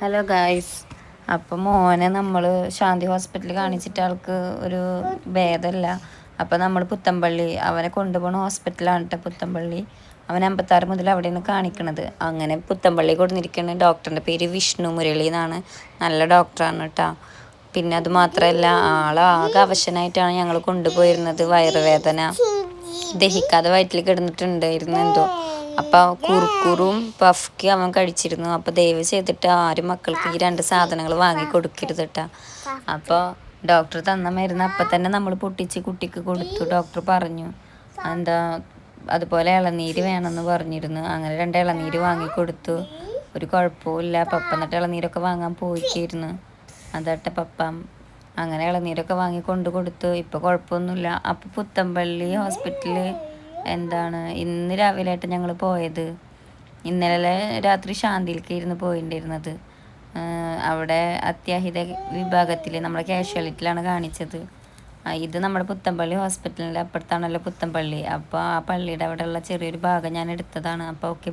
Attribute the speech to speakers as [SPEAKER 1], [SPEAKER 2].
[SPEAKER 1] Hello guys, അപ്പം മോനെ നമ്മൾ ശാന്തി ഹോസ്പിറ്റലിൽ കാണിച്ചിട്ട് ആൾക്ക് ഒരു ഭേദമല്ല. അപ്പം നമ്മൾ പുത്തമ്പള്ളി അവനെ കൊണ്ടുപോകണ ഹോസ്പിറ്റലാണ് കേട്ടോ പുത്തമ്പള്ളി. അവൻ 56 മുതൽ അവിടെയാണ് കാണിക്കണത്. അങ്ങനെ പുത്തമ്പള്ളി കൊടുത്തിരിക്കുന്ന ഡോക്ടറിൻ്റെ പേര് വിഷ്ണു മുരളി എന്നാണ്. നല്ല ഡോക്ടറാണ് കേട്ടോ. പിന്നെ അത് മാത്രമല്ല, ആകെ അവശനായിട്ടാണ് ഞങ്ങൾ കൊണ്ടുപോയിരുന്നത്. വയറുവേദന ദഹിക്കാതെ വയറ്റിൽ കിടന്നിട്ടുണ്ടായിരുന്നു എന്തോ. അപ്പോൾ കുറുക്കുറും പഫ്ക്ക് അവൻ കഴിച്ചിരുന്നു. അപ്പോൾ ദയവ് ചെയ്തിട്ട് ആരും മക്കൾക്ക് ഈ 2 സാധനങ്ങൾ വാങ്ങി കൊടുക്കരുത് കേട്ടോ. അപ്പോൾ ഡോക്ടർ തന്ന മരുന്ന് അപ്പം തന്നെ നമ്മൾ പൊട്ടിച്ച് കുട്ടിക്ക് കൊടുത്തു. ഡോക്ടർ പറഞ്ഞു എന്താ അതുപോലെ ഇളനീര് വേണമെന്ന് പറഞ്ഞിരുന്നു. അങ്ങനെ 2 ഇളനീര് വാങ്ങിക്കൊടുത്തു. ഒരു കുഴപ്പമില്ല. പപ്പ എന്നിട്ട് ഇളനീരൊക്കെ വാങ്ങാൻ പോയിക്കായിരുന്നു. അതാട്ടെ പപ്പ അങ്ങനെ ഇളനീരൊക്കെ വാങ്ങി കൊണ്ട് കൊടുത്തു. ഇപ്പോൾ കുഴപ്പമൊന്നുമില്ല. അപ്പോൾ പുത്തമ്പള്ളി ഹോസ്പിറ്റലിൽ ഇന്ന് രാവിലെ ആയിട്ട് ഞങ്ങൾ പോയത്. ഇന്നലെ രാത്രി ശാന്തിയിലേക്ക് ഇരുന്ന് പോയിട്ടുണ്ടായിരുന്നത്. അവിടെ അത്യാഹിത വിഭാഗത്തിൽ നമ്മുടെ കാഷ്വാലിറ്റിയിലാണ് കാണിച്ചത്. ഇത് നമ്മുടെ പുത്തമ്പള്ളി ഹോസ്പിറ്റലിൻ്റെ അപ്പുറത്താണല്ലോ പുത്തമ്പള്ളി. അപ്പോൾ ആ പള്ളിയുടെ അവിടെയുള്ള ചെറിയൊരു ഭാഗം ഞാൻ എടുത്തതാണ്. അപ്പോൾ ഓക്കെ.